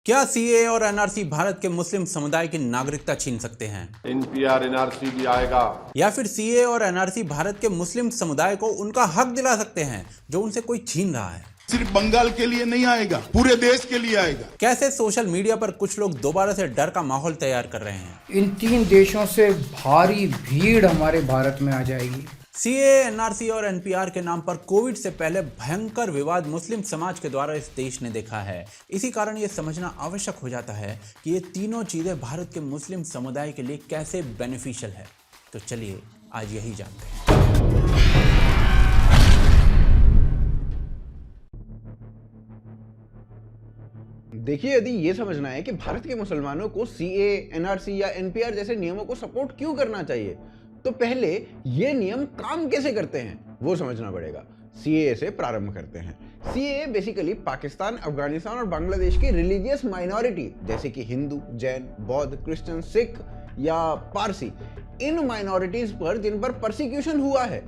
क्या सीए और एनआरसी भारत के मुस्लिम समुदाय की नागरिकता छीन सकते हैं? एनपीआर एनआरसी भी आएगा। या फिर सीए और एनआरसी भारत के मुस्लिम समुदाय को उनका हक दिला सकते हैं जो उनसे कोई छीन रहा है? सिर्फ बंगाल के लिए नहीं आएगा, पूरे देश के लिए आएगा। कैसे सोशल मीडिया पर कुछ लोग दोबारा से डर का माहौल तैयार कर रहे हैं? इन 3 देशों से भारी भीड़ हमारे भारत में आ जाएगी। सीए, एनआरसी और एनपीआर के नाम पर कोविड से पहले भयंकर विवाद मुस्लिम समाज के द्वारा इस देश ने देखा है। इसी कारण ये समझना आवश्यक हो जाता है कि ये तीनों चीजें भारत के मुस्लिम समुदाय के लिए कैसे बेनिफिशियल है। तो चलिए आज यही जानते हैं। देखिए, यदि ये समझना है कि भारत के मुसलमानों को सीए, एनआरसी या एनपीआर जैसे नियमों को सपोर्ट क्यों करना चाहिए, तो पहले ये नियम काम कैसे करते हैं वो समझना पड़ेगा। सीए से प्रारंभ करते हैं। सीए बेसिकली पाकिस्तान, अफगानिस्तान और बांग्लादेश की रिलीजियस माइनॉरिटी जैसे कि हिंदू, जैन, बौद्ध, क्रिश्चियन, सिख या पारसी, इन माइनॉरिटीज पर जिन पर परसिक्यूशन हुआ है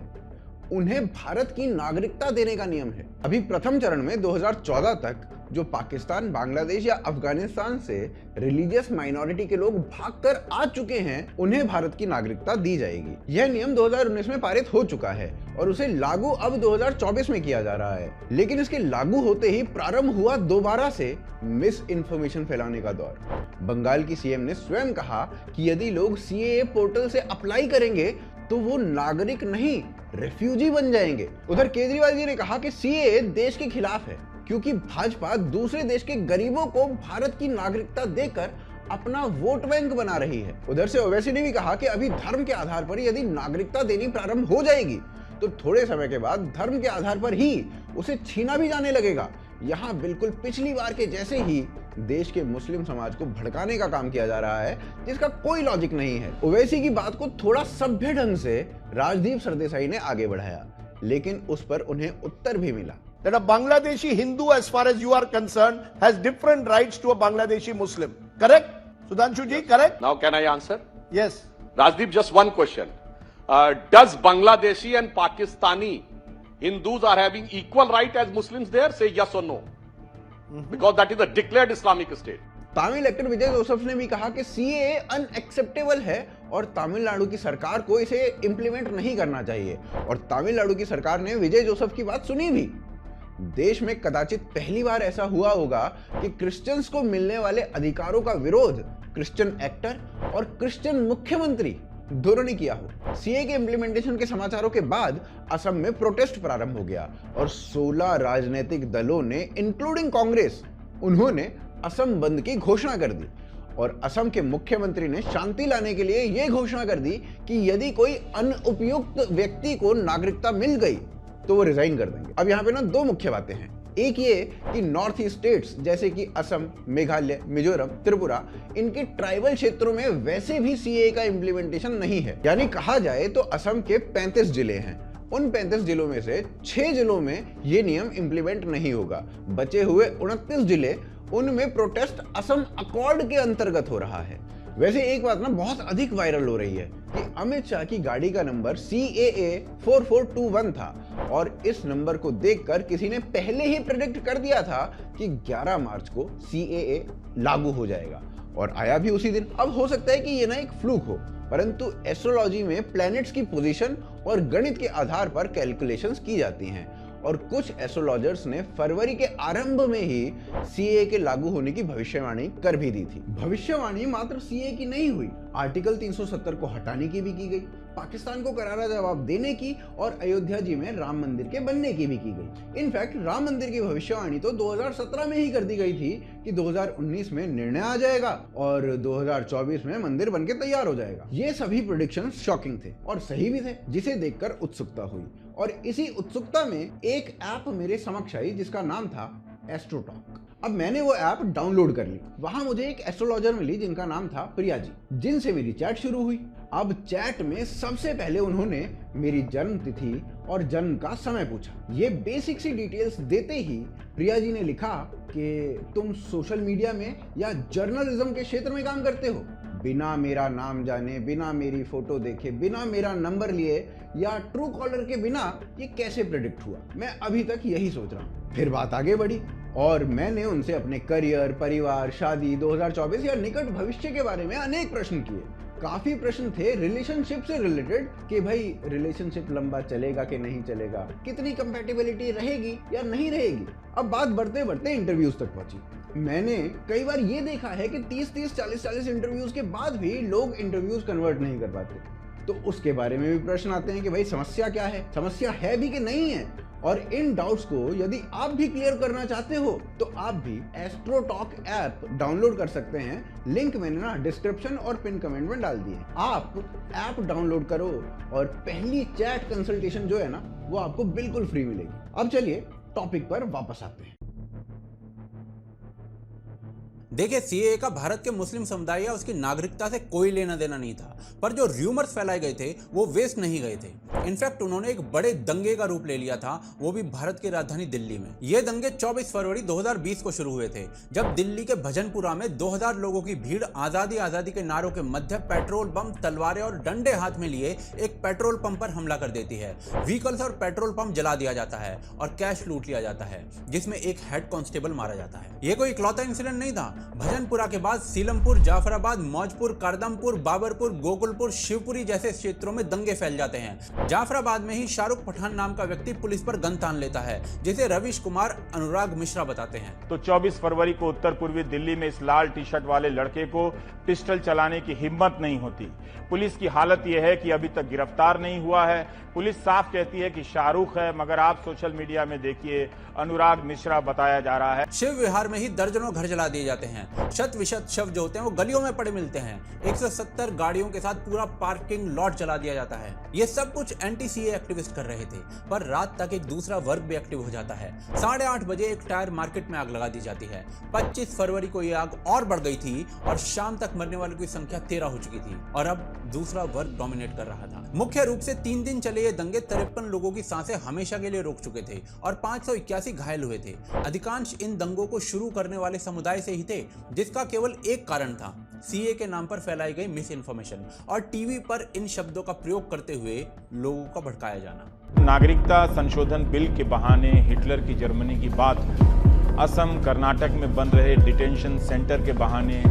उन्हें भारत की नागरिकता देने का नियम है। अभी प्रथम चरण में 2014 तक जो पाकिस्तान, बांग्लादेश या अफगानिस्तान से रिलीजियस माइनॉरिटी के लोग भागकर आ चुके हैं उन्हें भारत की नागरिकता दी जाएगी। यह नियम 2019 में पारित हो चुका है और उसे लागू अब 2024 में किया जा रहा है। लेकिन इसके लागू होते ही प्रारंभ हुआ दोबारा से मिस इन्फॉर्मेशन फैलाने का दौर। बंगाल की सीएम ने स्वयं कहा कि यदि लोग सीएए पोर्टल से अप्लाई करेंगे तो वो नागरिक नहीं, रेफ्यूजी बन जाएंगे। उधर केजरीवाल जी ने कहा कि सीएए देश के खिलाफ है क्योंकि भाजपा दूसरे देश के गरीबों को भारत की नागरिकता देकर अपना वोट बैंक बना रही है। उधर से ओवैसी ने भी कहा कि अभी धर्म के आधार पर यदि नागरिकता देनी प्रारंभ हो जाएगी तो थोड़े समय के बाद धर्म के आधार पर ही उसे छीना भी जाने लगेगा। यहाँ बिल्कुल पिछली बार के जैसे ही देश के मुस्लिम समाज को भड़काने का काम किया जा रहा है जिसका कोई लॉजिक नहीं है। ओवैसी की बात को थोड़ा सभ्य ढंग से राजदीप सरदेसाई ने आगे बढ़ाया, लेकिन उस पर उन्हें उत्तर भी मिला। That a Bangladeshi Hindu, as far as you are concerned, has different rights to a Bangladeshi Muslim. Correct? Sudhanshu ji, correct? Now can I answer? Yes. Rajdeep, just one question. Does Bangladeshi and Pakistani Hindus are having equal right as Muslims there? Say yes or no. Because that is a declared Islamic state. Tamil actor Vijay Joseph ने भी कहा कि CAA unacceptable है और तमिलनाडु की सरकार को इसे इंप्लीमेंट नहीं करना चाहिए। और तमिलनाडु की सरकार ने विजय जोसेफ की बात सुनी भी। देश में कदाचित पहली बार ऐसा हुआ होगा कि क्रिश्चियंस को मिलने वाले अधिकारों का विरोध क्रिश्चियन एक्टर और क्रिश्चियन मुख्यमंत्री दोनों ने किया हो। सीए के इंप्लीमेंटेशन के समाचारों के बाद असम में प्रोटेस्ट प्रारंभ हो गया और 16 राजनीतिक दलों ने इंक्लूडिंग कांग्रेस उन्होंने असम बंद की घोषणा कर दी। और असम के मुख्यमंत्री ने शांति लाने के लिए यह घोषणा कर दी कि यदि कोई अनुपयुक्त व्यक्ति को नागरिकता मिल गई तो वो रिजाइन कर देंगे। अब यहाँ पे ना 2 मुख्य बातें हैं। एक ये कि नॉर्थ ईस्ट स्टेट्स जैसे कि असम, मेघालय, मिजोरम, त्रिपुरा, इनके ट्राइबल क्षेत्रों में वैसे भी सीए का इंप्लीमेंटेशन नहीं है। यानी कहा जाए तो असम के 35 जिले हैं। उन 35 जिलों में से 6 जिलों में ये नियम इंप्लीमेंट नहीं होगा। बचे हुए 29 जिले, उनमें प्रोटेस्ट असम अकॉर्ड के अंतर्गत हो रहा है। वैसे एक बात ना बहुत अधिक वायरल हो रही है कि अमित शाह की गाड़ी का नंबर CAA 4421 था और इस नंबर को देखकर किसी ने पहले ही प्रेडिक्ट कर दिया था कि 11 मार्च को CAA लागू हो जाएगा और आया भी उसी दिन। अब हो सकता है कि ये ना एक फ्लूक हो, परंतु एस्ट्रोलॉजी में प्लैनेट्स की पोजीशन और गणित के आधार पर कैलकुलेशंस की जाती हैं और कुछ एस्ट्रोलॉजर्स ने फरवरी के आरंभ में ही सीए के लागू होने की भविष्यवाणी कर भी दी थी। भविष्यवाणी मात्र सीए की नहीं हुई, आर्टिकल 370 को हटाने की भी की गई, पाकिस्तान को करारा जवाब देने की और अयोध्या जी में राम मंदिर के बनने की भी की गई। इनफैक्ट राम मंदिर की भविष्यवाणी तो 2017 में ही कर दी गई थी कि 2019 में निर्णय आ जाएगा और 2024 में मंदिर बनके तैयार हो जाएगा। ये सभी प्रेडिक्शंस शॉकिंग थे और सही भी थे, जिसे देखकर उत्सुकता हुई। और इसी उत्सुकता में एक ऐप मेरे समक्ष आई जिसका नाम था एस्ट्रोटॉक। अब मैंने वो ऐप डाउनलोड कर ली। वहां मुझे एक एस्ट्रोलॉजर मिली जिनका नाम था प्रिया जी, जिनसे मेरी चैट शुरू हुई। अब चैट में सबसे पहले उन्होंने मेरी जन्म तिथि और जन्म का समय पूछा। ये बेसिक सी डिटेल्स देते ही प्रिया जी ने लिखा कि तुम सोशल मीडिया में या जर्नलिज्म के क्षेत्र में काम करते हो। बिना मेरा नाम जाने, बिना मेरी फोटो देखे, बिना मेरा नंबर लिए या ट्रू कॉलर के बिना ये कैसे प्रेडिक्ट हुआ? मैं अभी तक यही सोच रहा हूँ। फिर बात आगे बढ़ी और मैंने उनसे अपने करियर, परिवार, शादी, 2024 या निकट भविष्य के बारे में अनेक प्रश्न किए। काफी प्रश्न थे रिलेशनशिप से रिलेटेड कि भाई रिलेशनशिप लंबा चलेगा कि नहीं चलेगा, कितनी कंपैटिबिलिटी रहेगी या नहीं रहेगी। अब बात बढ़ते बढ़ते इंटरव्यूज तक पहुंची। मैंने कई बार ये देखा है कि 30-30, 40-40 इंटरव्यूज के बाद भी लोग इंटरव्यूज कन्वर्ट नहीं कर पाते। तो उसके बारे में भी प्रश्न आते हैं कि भाई समस्या क्या है, समस्या है भी कि नहीं है। और इन डाउट्स को यदि आप भी क्लियर करना चाहते हो तो आप भी एस्ट्रोटॉक ऐप डाउनलोड कर सकते हैं। लिंक मैंने ना डिस्क्रिप्शन और पिन कमेंट में डाल दिए। आप ऐप डाउनलोड करो और पहली चैट कंसल्टेशन जो है ना वो आपको बिल्कुल फ्री मिलेगी। अब चलिए टॉपिक पर वापस आते हैं। देखिए, सीएए का भारत के मुस्लिम समुदाय या उसकी नागरिकता से कोई लेना देना नहीं था, पर जो र्यूमर्स फैलाए गए थे वो वेस्ट नहीं गए थे। इनफैक्ट उन्होंने एक बड़े दंगे का रूप ले लिया था, वो भी भारत की राजधानी दिल्ली में। ये दंगे 24 फरवरी 2020 को शुरू हुए थे, जब दिल्ली के भजनपुरा में 2000 लोगों की भीड़ आजादी आजादी के नारों के मध्य पेट्रोल बम, तलवारें और डंडे हाथ में लिए एक पेट्रोल पंप पर हमला कर देती है। व्हीकल्स और पेट्रोल पंप जला दिया जाता है और कैश लूट लिया जाता है, जिसमें एक हेड कांस्टेबल मारा जाता है। ये कोई इकलौता इंसिडेंट नहीं था। भजनपुरा के बाद सीलमपुर, जाफराबाद, मौजपुर, करदमपुर, बाबरपुर, गोकुलपुर, शिवपुरी जैसे क्षेत्रों में दंगे फैल जाते हैं। जाफराबाद में ही शाहरुख पठान नाम का व्यक्ति पुलिस पर गन तान लेता है, जिसे रविश कुमार अनुराग मिश्रा बताते हैं। तो 24 फरवरी को उत्तर पूर्वी दिल्ली में इस लाल टी शर्ट वाले लड़के को पिस्टल चलाने की हिम्मत नहीं होती। पुलिस की हालत यह है कि अभी तक गिरफ्तार नहीं हुआ है। पुलिस साफ कहती है कि शाहरुख है, मगर आप सोशल मीडिया में देखिए अनुराग मिश्रा बताया जा रहा है। शिव विहार में ही दर्जनों घर जला दिए जाते हैं। शत विशत शव जो होते हैं वो गलियों में पड़े मिलते हैं। 170 गाड़ियों के साथ पूरा पार्किंग लॉट जला दिया जाता है। ये सब कुछ एंटी सीए एक्टिविस्ट कर रहे थे, पर रात तक एक दूसरा वर्ग भी एक्टिव हो जाता है। 8:30 बजे एक टायर मार्केट में आग लगा दी जाती है। 25 फरवरी को ये आग और बढ़ गई थी और शाम तक मरने वालों की संख्या 13 हो चुकी थी और अब दूसरा वर्ग डोमिनेट कर रहा था। मुख्य रूप से 3 दिन चले ये दंगे 53 लोगों की सांसें हमेशा के लिए रोक चुके थे और 581 घायल हुए थे। अधिकांश इन दंगों को शुरू करने वाले समुदाय से ही थे, जिसका केवल एक कारण था, सीए के नाम पर फैलाई गई मिस इन्फॉर्मेशन और टीवी पर इन शब्दों का प्रयोग करते हुए लोगों का भड़काया जाना। नागरिकता संशोधन बिल के बहाने हिटलर की जर्मनी की बात हो, असम, कर्नाटक में बन रहे डिटेंशन सेंटर के बहाने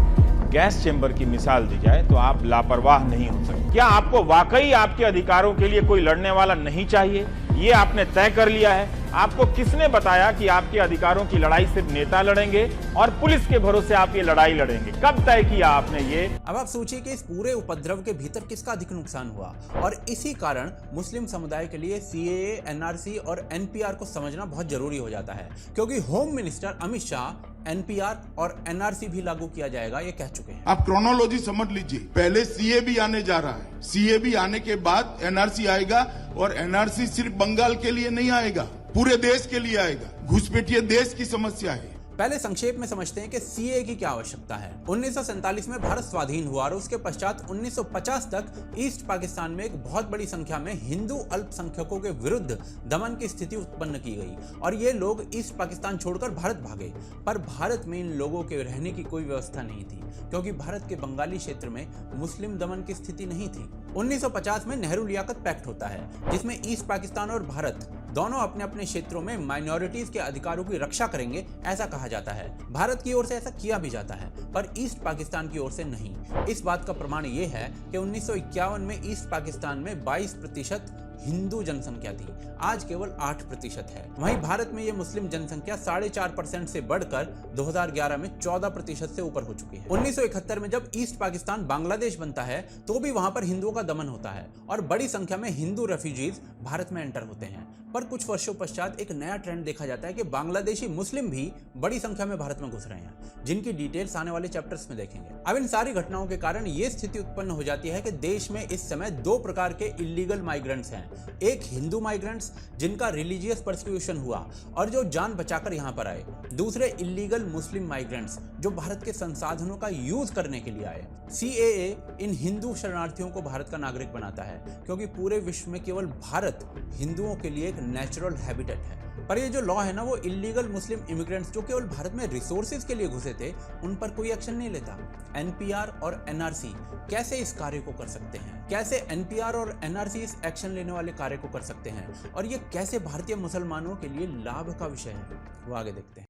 गैस चेंबर की मिसाल दी जाए तो आप लापरवाह नहीं हो सकते। क्या आपको वाकई आपके अधिकारों के लिए कोई लड़ने वाला नहीं चाहिए? ये आपने तय कर लिया है। आपको किसने बताया कि आपके अधिकारों की लड़ाई सिर्फ नेता लड़ेंगे और पुलिस के भरोसे आप ये लड़ाई लड़ेंगे? कब तय किया आपने ये? अब आप सोचिए कि इस पूरे उपद्रव के भीतर किसका अधिक नुकसान हुआ, और इसी कारण मुस्लिम समुदाय के लिए सीएए, एनआरसी और एनपीआर को समझना बहुत जरूरी हो जाता है, क्योंकि home minister Amit Shah NPR और एनआरसी भी लागू किया जाएगा ये कह चुके हैं। आप क्रोनोलॉजी समझ लीजिए, पहले सीए भी आने जा रहा है, सीए भी आने के बाद एनआरसी आएगा और एनआरसी सिर्फ बंगाल के लिए नहीं आएगा, पूरे देश के लिए आएगा। घुसपैठिए देश की समस्या है। पहले संक्षेप में समझते हैं कि सीए की क्या आवश्यकता है। 1947 में भारत स्वाधीन हुआ और उसके पश्चात 1950 तक ईस्ट पाकिस्तान में एक बहुत बड़ी संख्या में हिंदू अल्पसंख्यकों के विरुद्ध दमन की स्थिति उत्पन्न की गई और ये लोग ईस्ट पाकिस्तान छोड़कर भारत भागे। पर भारत में इन लोगों के रहने की कोई व्यवस्था नहीं थी, क्योंकि भारत के बंगाली क्षेत्र में मुस्लिम दमन की स्थिति नहीं थी। 1950 में नेहरू लियाकत पैक्ट होता है, जिसमें ईस्ट पाकिस्तान और भारत दोनों अपने अपने क्षेत्रों में माइनॉरिटीज के अधिकारों की रक्षा करेंगे, ऐसा कहा जाता है। भारत की ओर से ऐसा किया भी जाता है, पर ईस्ट पाकिस्तान की ओर से नहीं। इस बात का प्रमाण ये है कि 1951 में ईस्ट पाकिस्तान में 22% हिंदू जनसंख्या थी, आज केवल 8% है। वहीं भारत में ये मुस्लिम जनसंख्या 4.5% से बढ़कर 2011 में 14% से ऊपर हो चुकी है। 1971 में जब ईस्ट पाकिस्तान बांग्लादेश बनता है तो भी वहां पर हिंदुओं का दमन होता है और बड़ी संख्या में हिंदू रेफ्यूजीज भारत में एंटर होते हैं। पर कुछ वर्षों पश्चात एक नया ट्रेंड देखा जाता है कि बांग्लादेशी मुस्लिम भी बड़ी संख्या में भारत में घुस रहे हैं, जिनकी डिटेल्स आने वाले चैप्टर्स में देखेंगे। अब इन सारी घटनाओं के कारण ये स्थिति उत्पन्न हो जाती है कि देश में इस समय 2 प्रकार के इलीगल माइग्रेंट्स हैं। एक हिंदू माइग्रेंट्स जिनका रिलीजियस परसिक्यूशन हुआ और जो जान बचाकर यहाँ पर आए, दूसरे इलीगल मुस्लिम माइग्रेंट्स जो भारत के संसाधनों का यूज करने के लिए आए। सीएए इन हिंदू शरणार्थियों को भारत का नागरिक बनाता है, क्योंकि पूरे विश्व में केवल भारत हिंदुओं के लिए एक नेचुरल हैबिटेट है। पर ये जो लॉ है ना, वो इलीगल मुस्लिम इमिग्रेंट्स जो केवल भारत में रिसोर्सेज के लिए घुसे थे, उन पर कोई एक्शन नहीं लेता। एनपीआर और एनआरसी कैसे इस कार्य को कर सकते हैं? कैसे एनपीआर और एनआरसी इस एक्शन लेने वाले कार्य को कर सकते हैं और ये कैसे भारतीय मुसलमानों के लिए लाभ का विषय है, वो आगे देखते हैं।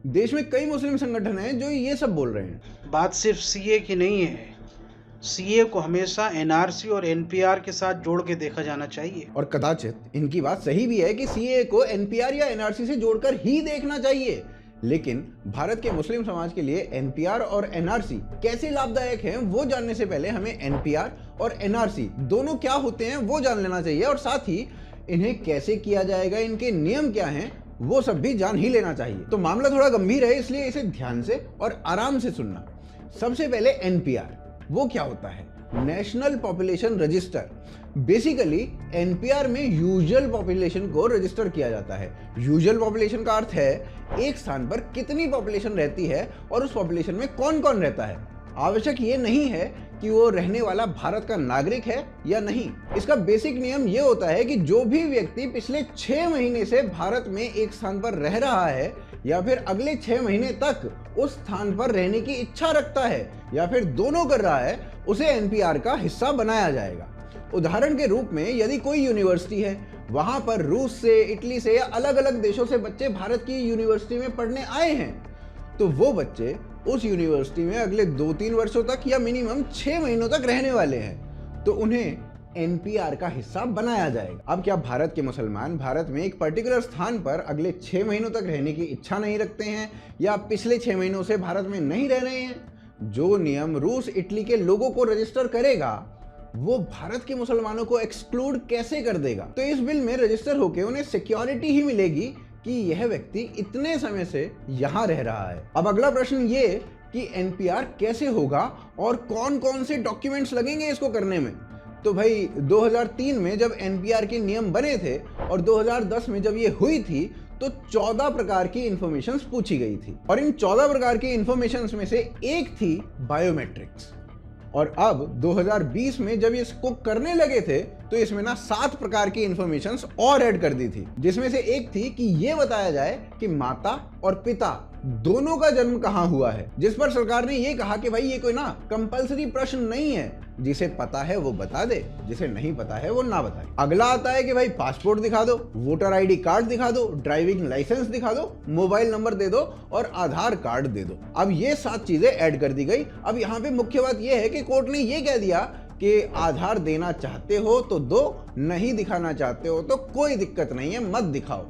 देश में कई मुस्लिम संगठन हैं जो ये सब बोल रहे हैं। बात सिर्फ सीए की नहीं है, सीए को हमेशा एनआरसी और एनपीआर के साथ जोड़ के देखा जाना चाहिए। और कदाचित इनकी बात सही भी है कि सीए को एनपीआर या एनआरसी से जोड़कर ही देखना चाहिए, लेकिन भारत के मुस्लिम समाज के लिए एनपीआर और एनआरसी कैसे लाभदायक हैं वो जानने से पहले हमें एनपीआर और एनआरसी दोनों क्या होते हैं वो जान लेना चाहिए, और साथ ही इन्हें कैसे किया जाएगा, इनके नियम क्या हैं वो सब भी जान ही लेना चाहिए। तो मामला थोड़ा गंभीर है, इसलिए इसे ध्यान से और आराम से सुनना। सबसे पहले एनपीआर, वो क्या होता है? National population register. Basically NPR में यूजुअल पॉपुलेशन को रजिस्टर किया जाता है। यूजुअल पॉपुलेशन का अर्थ है एक स्थान पर कितनी पॉपुलेशन रहती है और उस पॉपुलेशन में कौन कौन रहता है। आवश्यक ये नहीं है कि वो रहने वाला भारत का नागरिक है या नहीं। इसका बेसिक नियम ये होता है कि जो भी व्यक्ति पिछले 6 महीने से भारत में एक स्थान पर रह रहा है या फिर अगले 6 महीने तक उस स्थान पर रहने की इच्छा रखता है या फिर दोनों कर रहा है, उसे एनपीआर का हिस्सा बनाया जाएगा। उदाहरण के रूप में यदि कोई यूनिवर्सिटी है, वहां पर रूस से, इटली से या अलग अलग देशों से बच्चे भारत की यूनिवर्सिटी में पढ़ने आए हैं, तो वो बच्चे उस यूनिवर्सिटी में अगले 2-3 वर्षों तक या मिनिमम 6 महीनों तक रहने वाले हैं, तो उन्हें एनपीआर का हिस्सा बनाया जाएगा। अब क्या भारत के मुसलमान भारत में एक पर्टिकुलर स्थान पर अगले 6 महीनों तक रहने की इच्छा नहीं रखते हैं या पिछले 6 महीनों से भारत में नहीं रह रहे हैं? जो नियम रूस, इटली के लोगों को रजिस्टर करेगा वो भारत के मुसलमानों को एक्सक्लूड कैसे कर देगा? तो इस बिल में रजिस्टर होकर उन्हें सिक्योरिटी ही मिलेगी कि यह व्यक्ति इतने समय से यहाँ रह रहा है। अब अगला प्रश्न ये कि एनपीआर कैसे होगा और कौन कौन से डॉक्यूमेंट्स लगेंगे इसको करने में। तो भाई 2003 में जब एनपीआर के नियम बने थे और 2010 में जब ये हुई थी तो 14 प्रकार की इंफॉर्मेशंस पूछी गई थी, और इन 14 प्रकार की इंफॉर्मेशंस में से एक थी बायोमेट्रिक्स। और अब 2020 में जब ये इसको करने लगे थे तो इसमें ना 7 प्रकार की इंफॉर्मेशंस और ऐड कर दी थी, जिसमें से एक थी कि ये बताया जाए कि माता और पिता दोनों का जन्म कहाँ हुआ है, जिस पर सरकार ने ये कहा कि भाई ये कोई ना कंपलसरी प्रश्न नहीं है, जिसे पता है वो बता दे, जिसे नहीं पता है वो ना बताए। अगला आता है कि भाई पासपोर्ट दिखा दो, वोटर आईडी कार्ड दिखा दो, ड्राइविंग लाइसेंस दिखा दो, मोबाइल नंबर दे दो और आधार कार्ड दे दो। अब ये 7 चीजें ऐड कर दी गई। अब यहाँ पे मुख्य बात यह है कि कोर्ट ने ये कह दिया कि आधार देना चाहते हो तो दो, नहीं दिखाना चाहते हो तो कोई दिक्कत नहीं है, मत दिखाओ।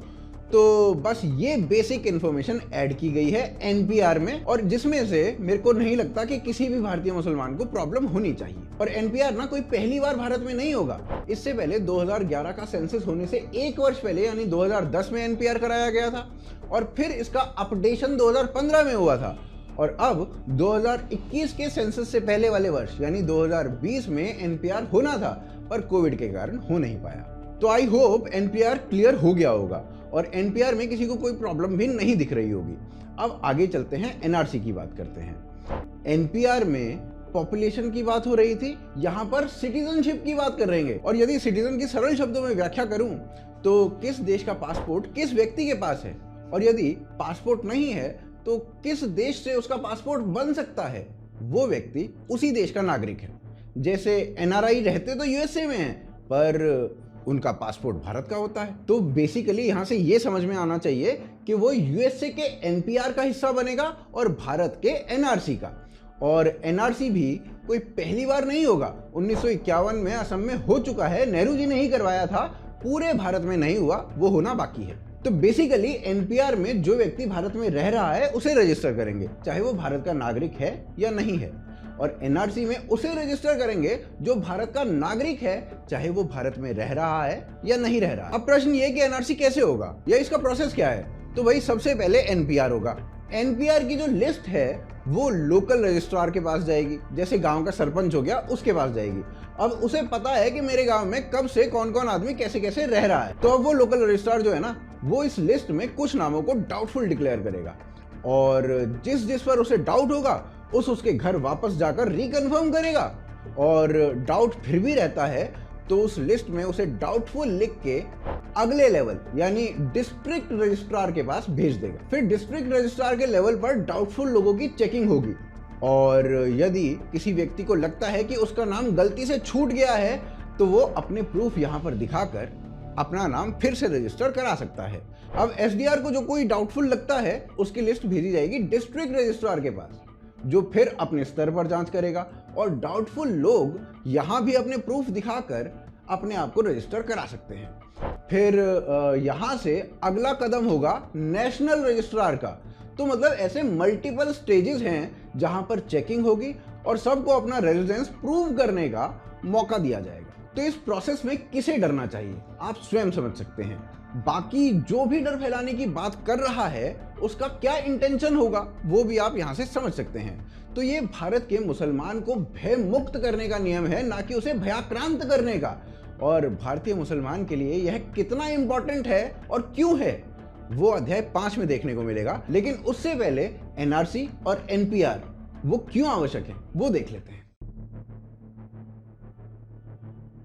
तो बस ये बेसिक इंफॉर्मेशन ऐड की गई है एनपीआर में, और जिसमें से मेरे को नहीं लगता कि किसी भी भारतीय मुसलमान को प्रॉब्लम होनी चाहिए। और एनपीआर ना कोई पहली बार भारत में नहीं होगा। इससे पहले 2011 का सेंसस होने से 1 वर्ष पहले यानी 2010 में एनपीआर कराया गया था, और फिर इसका अपडेशन 2015 में हुआ था, और अब 2021 के सेंसस से पहले वाले वर्ष यानी 2020 में एनपीआर होना था, पर कोविड के कारण हो नहीं पाया। तो आई होप एनपीआर क्लियर हो गया होगा और एनपीआर में किसी को कोई प्रॉब्लम भी नहीं दिख रही होगी। अब आगे चलते हैं, एनआरसी की बात करते हैं। एनपीआर में पॉपुलेशन की बात हो रही थी, यहाँ पर सिटीजनशिप की बात कर रहे हैं। और यदि सिटीजन की सरल शब्दों में व्याख्या करूं तो किस देश का पासपोर्ट किस व्यक्ति के पास है, और यदि पासपोर्ट नहीं है तो किस देश से उसका पासपोर्ट बन सकता है, वो व्यक्ति उसी देश का नागरिक है। जैसे एनआरआई रहते तो यूएसए में हैं, पर उनका पासपोर्ट भारत का होता है। तो बेसिकली यहाँ से ये समझ में आना चाहिए कि वो यूएसए के एनपीआर का हिस्सा बनेगा और भारत के एनआरसी का। और एनआरसी भी कोई पहली बार नहीं होगा। 1951 में असम में हो चुका है, नेहरू जी ने ही करवाया था, पूरे भारत में नहीं हुआ, वो होना बाकी है। तो बेसिकली एनपीआर में जो व्यक्ति भारत में रह रहा है उसे रजिस्टर करेंगे, चाहे वो भारत का नागरिक है या नहीं है, और एनआरसी में उसे रजिस्टर करेंगे जो भारत का नागरिक है, चाहे वो भारत में रह रहा है या नहीं रह रहा। अब प्रश्न ये कि एनआरसी कैसे होगा या इसका प्रोसेस क्या है? तो भाई सबसे पहले एनपीआर होगा। एनपीआर की जो लिस्ट है वो लोकल रजिस्ट्रार के पास जाएगी, जैसे गांव का सरपंच हो गया उसके पास जाएगी। अब उसे पता है कि मेरे गांव में कब से कौन कौन आदमी कैसे कैसे रह रहा है, तो अब वो लोकल रजिस्ट्रार जो है ना, वो इस लिस्ट में कुछ नामों को डाउटफुल डिक्लेयर करेगा, और जिस पर उसे डाउट होगा उसके घर वापस जाकर रिकन्फर्म करेगा। और डाउट फिर भी रहता है तो उस लिस्ट में उसे डाउटफुल लिख के अगले लेवल यानी डिस्ट्रिक्ट रजिस्ट्रार के पास भेज देगा। फिर डिस्ट्रिक्ट रजिस्ट्रार के लेवल पर डाउटफुल लोगों की चेकिंग होगी, और यदि किसी व्यक्ति को लगता है कि उसका नाम गलती से छूट गया है तो वो अपने प्रूफ यहाँ पर दिखाकर अपना नाम फिर से रजिस्टर करा सकता है। अब एसडीआर को जो कोई डाउटफुल लगता है उसकी लिस्ट भेजी जाएगी डिस्ट्रिक्ट रजिस्ट्रार के पास, जो फिर अपने स्तर पर जांच करेगा और डाउटफुल लोग यहां भी अपने प्रूफ दिखाकर अपने आप को रजिस्टर करा सकते हैं। फिर यहां से अगला कदम होगा नेशनल रजिस्ट्रार का। तो मतलब ऐसे मल्टीपल स्टेजेस हैं जहां पर चेकिंग होगी और सबको अपना रेजिडेंस प्रूव करने का मौका दिया जाएगा। तो इस प्रोसेस में किसे डरना चाहिए आप स्वयं समझ सकते हैं। बाकी जो भी डर फैलाने की बात कर रहा है उसका क्या इंटेंशन होगा वो भी आप यहां से समझ सकते हैं। तो ये भारत के मुसलमान को भय मुक्त करने का नियम है, ना कि उसे भयाक्रांत करने का। और भारतीय मुसलमान के लिए यह कितना इंपॉर्टेंट है और क्यों है वो अध्याय 5 में देखने को मिलेगा। लेकिन उससे पहले एनआरसी और एनपीआर वो क्यों आवश्यक है वो देख लेते हैं।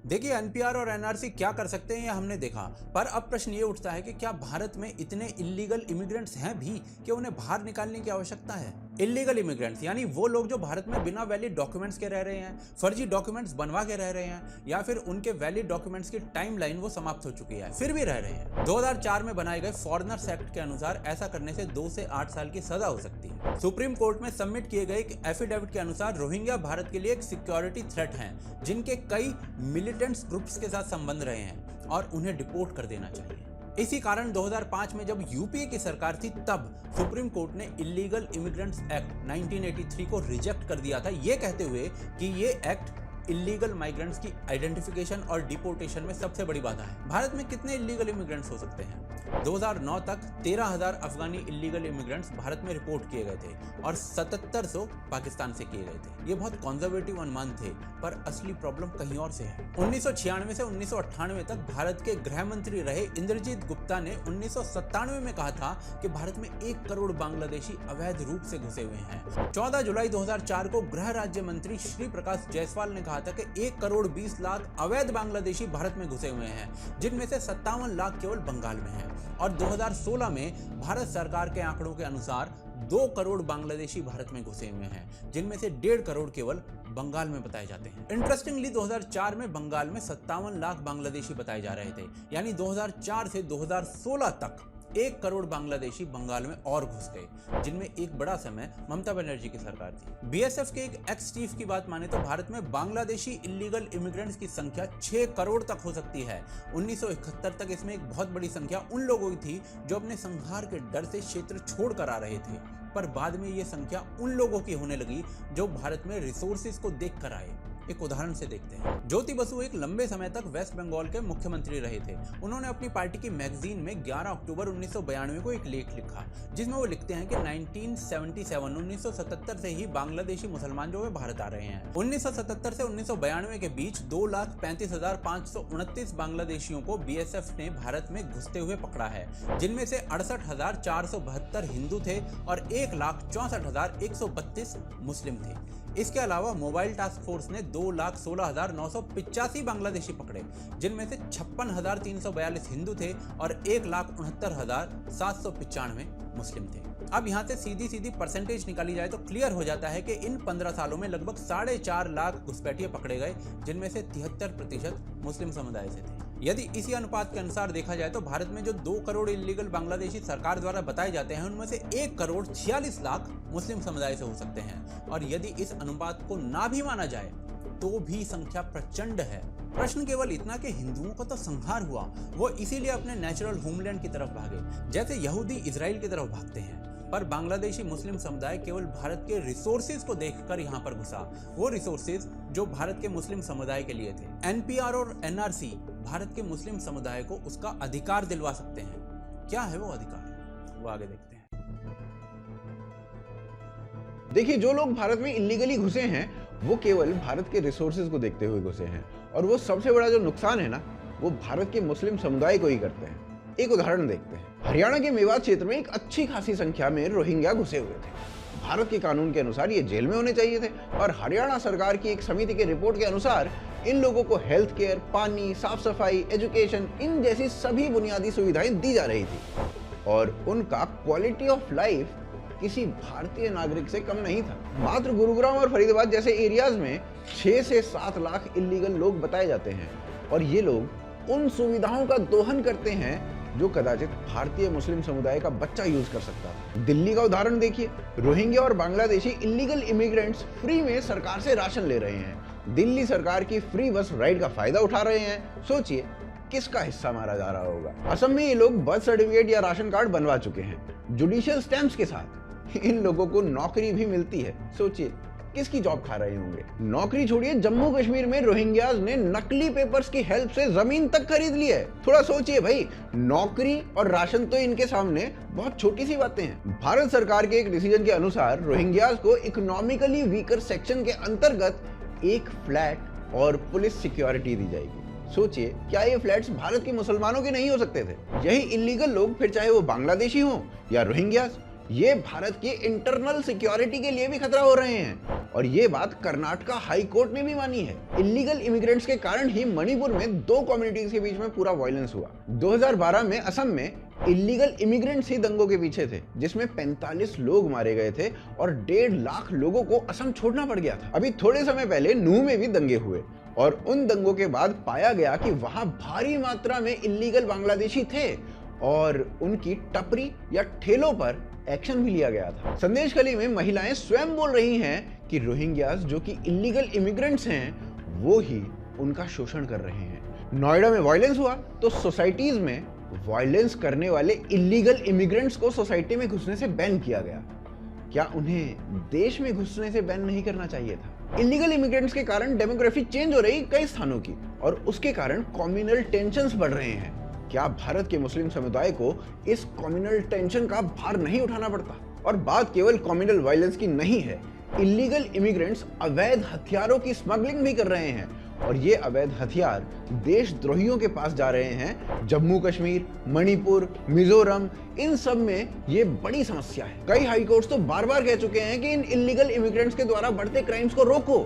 देखिए, एनपीआर और एनआरसी क्या कर सकते हैं ये हमने देखा, पर अब प्रश्न ये उठता है कि क्या भारत में इतने इलीगल इमिग्रेंट्स हैं भी कि उन्हें बाहर निकालने की आवश्यकता है। इलीगल इमिग्रेंट्स यानी वो लोग जो भारत में बिना वैलिड डॉक्यूमेंट्स के रह रहे हैं, फर्जी डॉक्यूमेंट्स बनवा के रह रहे हैं, या फिर उनके वैलिड डॉक्यूमेंट्स की टाइमलाइन वो समाप्त हो चुकी है फिर भी रह रहे हैं। 2004 में बनाए गए फॉरेनर्स एक्ट के अनुसार ऐसा करने से 2 से 8 साल की सजा हो सकती है। सुप्रीम कोर्ट में सबमिट किए गए एक एफिडेविट के अनुसार रोहिंग्या भारत के लिए एक सिक्योरिटी थ्रेट हैं, जिनके कई मिलिटेंट्स ग्रुप्स के साथ संबंध रहे हैं और उन्हें डिपोर्ट कर देना चाहिए। इसी कारण 2005 में जब यूपीए की सरकार थी तब सुप्रीम कोर्ट ने इलीगल इमिग्रेंट्स एक्ट 1983 को रिजेक्ट कर दिया था, ये कहते हुए कि ये एक्ट इलीगल माइग्रेंट्स की आइडेंटिफिकेशन और डिपोर्टेशन में सबसे बड़ी बाधा है। भारत में कितने इलीगल इमिग्रेंट्स हो सकते हैं? 2009 तक 13,000 अफगानी इलीगल इमिग्रेंट्स भारत में रिपोर्ट किए गए थे और 7700 पाकिस्तान से किए गए थे। ये बहुत कंजर्वेटिव अनुमान थे, पर असली प्रॉब्लम कहीं और से है। 1996 से 1998 तक भारत के गृह मंत्री रहे इंद्रजीत गुप्ता ने 1997 में कहा था कि भारत में 1 करोड़ बांग्लादेशी अवैध रूप से घुसे हुए हैं। 14 जुलाई 2004 को गृह राज्य मंत्री श्री प्रकाश जायसवाल ने कहा था कि 1 करोड़ 20 लाख अवैध बांग्लादेशी भारत में घुसे हुए हैं, जिनमें से 57 लाख केवल बंगाल में हैं। और 2016 में भारत सरकार के आंकड़ों के अनुसार 2 करोड़ बांग्लादेशी भारत में घुसे हुए हैं, जिनमें से 1.5 करोड़ केवल बंगाल में बताए जाते हैं। इंटरेस्टिंगली 2004 में बंगाल में 57 लाख बांग्लादेशी बताए जा रहे थे, यानी 2004 से 2016 तक 1 करोड़ बांग्लादेशी बंगाल में और घुस गए, जिनमें एक बड़ा समय ममता बनर्जी की सरकार थी। बीएसएफ के एक एक्स चीफ की बात माने तो भारत में बांग्लादेशी इलीगल इमिग्रेंट्स की संख्या 6 करोड़ तक हो सकती है। 1971 तक इसमें एक बहुत बड़ी संख्या उन लोगों की थी जो अपने संहार के डर से क्षेत्र छोड़कर आ रहे थे, पर बाद में ये संख्या उन लोगों की होने लगी जो भारत में रिसोर्सेज को देख कर आए। एक उदाहरण से देखते हैं। ज्योति बसु एक लंबे समय तक वेस्ट बंगाल के मुख्यमंत्री रहे थे। उन्होंने अपनी पार्टी की मैगजीन में 11 अक्टूबर 1992 को एक लेख लिखा, जिसमें वो लिखते हैं कि 1977 से ही बांग्लादेशी मुसलमान जो है भारत आ रहे हैं। 1977 से 1992 के बीच 2,35,529 बांग्लादेशियों को बीएसएफ ने भारत में घुसते हुए पकड़ा है, जिनमें से 68,472 हिंदू थे और 1,64,132 मुस्लिम थे। इसके अलावा मोबाइल टास्क फोर्स ने 2,16,985 बांग्लादेशी पकड़े, जिनमें से 56,342 हिंदू थे और 1,69,795 मुस्लिम थे। अब यहाँ से सीधी परसेंटेज निकाली जाए तो क्लियर हो जाता है कि इन 15 सालों में लगभग 4.5 लाख घुसपैठिए पकड़े गए, जिनमें से 73% मुस्लिम समुदाय से थे। यदि इसी अनुपात के अनुसार देखा जाए तो भारत में जो 2 करोड़ इलीगल बांग्लादेशी सरकार द्वारा बताए जाते हैं, उनमें से 1 करोड़ 46 लाख मुस्लिम समुदाय से हो सकते हैं। और यदि इस अनुपात को ना भी माना जाए तो भी संख्या प्रचंड है। प्रश्न केवल इतना कि हिंदुओं का तो संहार हुआ, वो इसीलिए अपने नेचुरल होमलैंड की तरफ भागे, जैसे यहूदी इजराइल की तरफ भागते हैं। पर बांग्लादेशी मुस्लिम समुदाय केवल भारत के रिसोर्सेज को देखकर यहाँ पर घुसा, वो रिसोर्सेज जो भारत के मुस्लिम समुदाय के लिए थे। एनपीआर और एनआरसी भारत के मुस्लिम समुदाय को उसका अधिकार दिलवा सकते हैं। क्या है वो अधिकार, वो आगे देखते हैं। देखिए, जो लोग भारत में इलीगली घुसे हैं वो केवल भारत के रिसोर्सेज को देखते हुए घुसे हैं, और वो सबसे बड़ा जो नुकसान है ना, वो भारत के मुस्लिम समुदाय को ही करते हैं। एक उदाहरण देखते हैं। हरियाणा के मेवात क्षेत्र में एक अच्छी खासी संख्या में रोहिंग्या घुसे हुए थे। भारत के कानून के अनुसार ये जेल में होने चाहिए थे, और हरियाणा सरकार की एक समिति के रिपोर्ट के अनुसार इन लोगों को हेल्थ केयर, पानी, साफ सफाई, एजुकेशन, इन जैसी सभी बुनियादी सुविधाएं दी जा रही थी, और उनका क्वालिटी ऑफ लाइफ किसी भारतीय नागरिक से कम नहीं था। मात्र गुरुग्राम और फरीदाबाद जैसे एरियाज में 6 से 7 लाख इलीगल लोग बताए जाते हैं, और ये लोग उन सुविधाओं का दोहन करते हैं जो कदाचित भारतीय मुस्लिम समुदाय का बच्चा यूज कर सकता था। दिल्ली का उदाहरण देखिए, रोहिंग्या और बांग्लादेशी इलीगल इमिग्रेंट्स फ्री में सरकार से राशन ले रहे हैं। दिल्ली सरकार की फ्री बस राइड का फायदा उठा रहे हैं। सोचिए किसका हिस्सा मारा जा रहा होगा। असम में ये लोग बर्थ सर्टिफिकेट या राशन कार्ड बनवा चुके हैं जुडिशियल स्टैंप्स के साथ। इन लोगों को नौकरी भी मिलती है। सोचिए किसकी जॉब खा रहे होंगे। नौकरी छोड़िए, जम्मू कश्मीर में रोहिंग्याज ने नकली पेपर्स की हेल्प से जमीन तक खरीद ली है। थोड़ा सोचिए भाई, नौकरी और राशन तो इनके सामने बहुत छोटी सी बातें हैं। भारत सरकार के एक डिसीजन के अनुसार रोहिंग्याज को इकोनॉमिकली वीकर सेक्शन के अंतर्गत एक फ्लैट और पुलिस सिक्योरिटी दी जाएगी। सोचिए क्या ये फ्लैट्स भारत के मुसलमानों के नहीं हो सकते थे? यही इलीगल लोग, फिर चाहे वो बांग्लादेशी हो या रोहिंग्याज, ये भारत की इंटरनल सिक्योरिटी के लिए भी खतरा हो रहे हैं। और ये बात कर्नाटक हाई कोर्ट ने भी मानी है। इलीगल इमिग्रेंट्स के कारण ही मणिपुर में दो कम्युनिटीज के बीच में पूरा वायलेंस हुआ। 2012 में असम में इलीगल इमिग्रेंट्स ही दंगों के पीछे थे, जिसमें 45 लोग मारे गए थे और 1.5 लाख लोगों को असम छोड़ना पड़ गया था। अभी थोड़े समय पहले नूह में भी दंगे हुए और उन दंगों के बाद पाया गया कि वहां भारी मात्रा में इलीगल बांग्लादेशी थे और उनकी टपरी या ठेलों पर एक्शन भी लिया गया था। संदेशखाली में महिलाएं स्वयं बोल रही हैं कि रोहिंग्यास जो कि इलीगल इमिग्रेंट्स हैं वो ही उनका शोषण कर रहे हैं। नोएडा में वायलेंस हुआ तो सोसाइटीज में वायलेंस करने वाले इलीगल इमिग्रेंट्स को सोसाइटी में घुसने से बैन किया गया। क्या उन्हें देश में घुसने से बैन नहीं करना चाहिए था? इलीगल इमिग्रेंट्स के कारण डेमोग्राफी चेंज हो रही कई स्थानों की और उसके कारण कम्युनल टेंशंस बढ़ रहे हैं। क्या भारत के मुस्लिम समुदाय को इस कम्युनल टेंशन का भार नहीं उठाना पड़ता? और बात केवल कम्युनल वायलेंस की नहीं है। इलीगल इमिग्रेंट्स अवैध हथियारों की स्मगलिंग भी कर रहे हैं और ये अवैध हथियार देशद्रोहियों के पास जा रहे हैं। जम्मू कश्मीर, मणिपुर, मिजोरम, इन सब में ये बड़ी समस्या है। कई हाई कोर्ट्स तो बार बार कह चुके हैं कि इन इलीगल इमिग्रेंट्स के द्वारा बढ़ते क्राइम्स को रोको।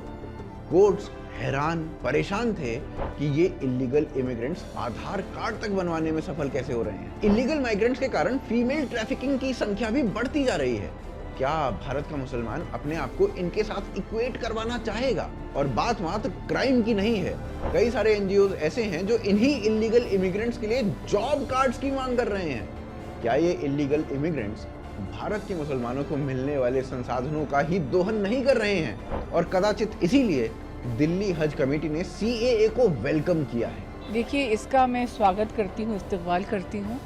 कोर्ट्स हैरान परेशान थे कि ये इलीगल इमिग्रेंट्स आधार कार्ड तक बनवाने में सफल कैसे हो रहे हैं। इलीगल माइग्रेंट्स के कारण फीमेल ट्रैफिकिंग की संख्या भी बढ़ती जा रही है। क्या भारत का मुसलमान अपने आप को इनके साथ इक्वेट करवाना चाहेगा? और बात मात्र क्राइम की नहीं है। कई सारे एनजीओ ऐसे हैं जो इन्हीं इलीगल इमिग्रेंट्स के लिए जॉब कार्ड्स की मांग कर रहे हैं। क्या ये इलीगल इमिग्रेंट्स भारत के मुसलमानों को मिलने वाले संसाधनों का ही दोहन नहीं कर रहे हैं? और कदाचित इसीलिए दिल्ली हज कमेटी ने CAA को वेलकम किया है। देखिए, इसका मैं स्वागत करती हूँ, इस्तकबाल करती हूँ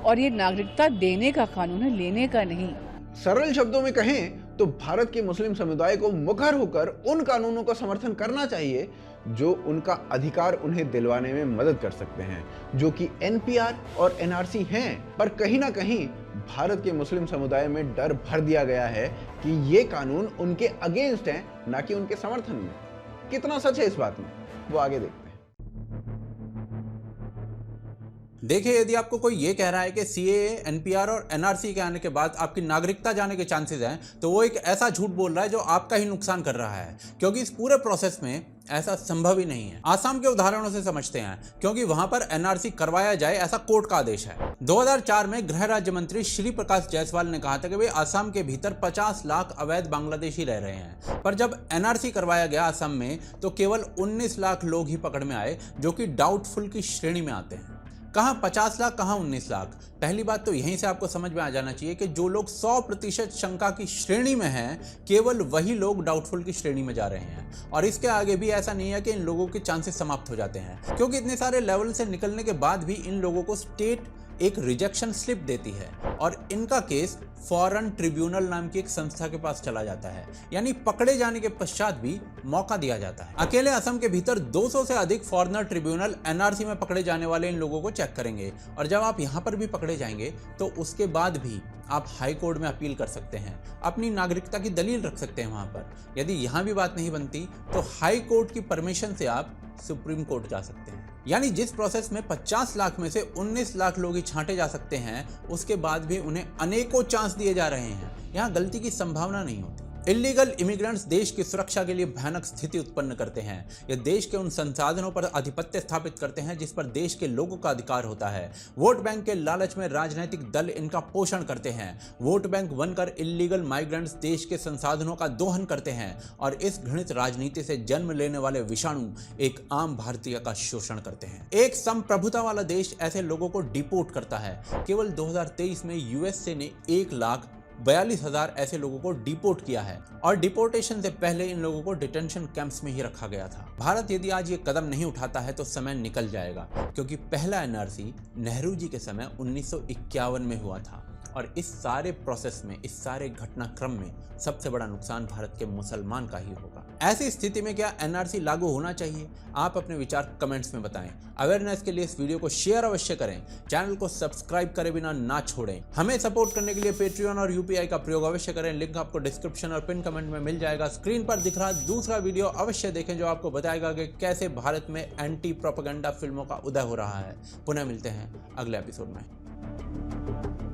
और ये नागरिकता देने का कानून है, लेने का नहीं। सरल शब्दों में कहें तो भारत के मुस्लिम समुदाय को मुखर होकर उन कानूनों का समर्थन करना चाहिए जो उनका अधिकार उन्हें दिलवाने में मदद कर सकते हैं, जो कि NPR और NRC हैं। पर कहीं ना कहीं भारत के मुस्लिम समुदाय में डर भर दिया गया है कि ये कानून उनके अगेंस्ट हैं, ना कि उनके समर्थन में। कितना सच है इस बात में, वो आगे देखते हैं। देखिए, यदि आपको कोई ये कह रहा है कि CAA, NPR और NRC के आने के बाद आपकी नागरिकता जाने के चांसेस हैं, तो वो एक ऐसा झूठ बोल रहा है जो आपका ही नुकसान कर रहा है, क्योंकि इस पूरे प्रोसेस में ऐसा संभव ही नहीं है। आसाम के उदाहरणों से समझते हैं, क्योंकि वहां पर NRC करवाया जाए ऐसा कोर्ट का आदेश है। 2004 में गृह राज्य मंत्री श्री प्रकाश जायसवाल ने कहा था कि वे आसाम के भीतर 50 लाख अवैध बांग्लादेशी रह रहे हैं, पर जब NRC करवाया गया आसाम में तो केवल 19 लाख लोग ही पकड़ में आए, जो कि डाउटफुल की श्रेणी में आते हैं। कहाँ 50 लाख, कहाँ 19 लाख? पहली बात तो यहीं से आपको समझ में आ जाना चाहिए कि जो लोग 100% शंका की श्रेणी में हैं, केवल वही लोग डाउटफुल की श्रेणी में जा रहे हैं। और इसके आगे भी ऐसा नहीं है कि इन लोगों के चांसेस समाप्त हो जाते हैं, क्योंकि इतने सारे लेवल से निकलने के बाद भी इन लोगों को स्टेट एक रिजेक्शन स्लिप देती है और इनका केस फॉरेन ट्रिब्यूनल नाम की एक संस्था के पास चला जाता है, यानी पकड़े जाने के पश्चात भी मौका दिया जाता है। अकेले असम के भीतर 200 से अधिक फॉरेनर ट्रिब्यूनल NRC में पकड़े जाने वाले इन लोगों को चेक करेंगे और जब आप यहाँ पर भी पकड़े जाएंगे तो उसके बाद भी आप हाई कोर्ट में अपील कर सकते हैं, अपनी नागरिकता की दलील रख सकते हैं वहाँ पर। यदि यहाँ भी बात नहीं बनती तो हाई कोर्ट की परमिशन से आप सुप्रीम कोर्ट जा सकते हैं। यानी जिस प्रोसेस में 50 लाख में से 19 लाख लोग ही छांटे जा सकते हैं, उसके बाद भी उन्हें अनेकों चांस दिए जा रहे हैं। यहाँ गलती की संभावना नहीं होती। इलीगल इमिग्रेंट्स देश की सुरक्षा के लिए भयानक स्थिति उत्पन्न करते हैं। ये देश के उन संसाधनों पर आधिपत्य स्थापित करते हैं जिस पर देश के लोगों का अधिकार होता है। वोट बैंक के लालच में राजनीतिक दल इनका पोषण करते हैं। वोट बैंक बनकर इलीगल माइग्रेंट्स देश के संसाधनों का दोहन करते हैं और इस घृणित राजनीति से जन्म लेने वाले विषाणु एक आम भारतीय का शोषण करते हैं। एक संप्रभुता वाला देश ऐसे लोगों को डिपोर्ट करता है। केवल 2023 में यूएसए ने 1,42,000 ऐसे लोगों को डिपोर्ट किया है और डिपोर्टेशन से पहले इन लोगों को डिटेंशन कैंप्स में ही रखा गया था। भारत यदि आज ये कदम नहीं उठाता है तो समय निकल जाएगा, क्योंकि पहला एनआरसी नेहरू जी के समय 1951 में हुआ था और इस सारे प्रोसेस में, इस सारे घटनाक्रम में सबसे बड़ा नुकसान भारत के मुसलमान का ही होगा। ऐसी स्थिति में क्या एनआरसी लागू होना चाहिए? आप अपने विचार कमेंट्स में बताएं। अवेयरनेस के लिए इस वीडियो को शेयर अवश्य करें। चैनल को सब्सक्राइब करे बिना ना छोड़ें। हमें सपोर्ट करने के लिए पेट्रियन और यूपीआई का प्रयोग अवश्य करें। लिंक आपको डिस्क्रिप्शन और पिन कमेंट में मिल जाएगा। स्क्रीन पर दिख रहा दूसरा वीडियो अवश्य देखें जो आपको बताएगा कि कैसे भारत में एंटी प्रोपेगेंडा फिल्मों का उदय हो रहा है। पुनः मिलते हैं अगले एपिसोड में।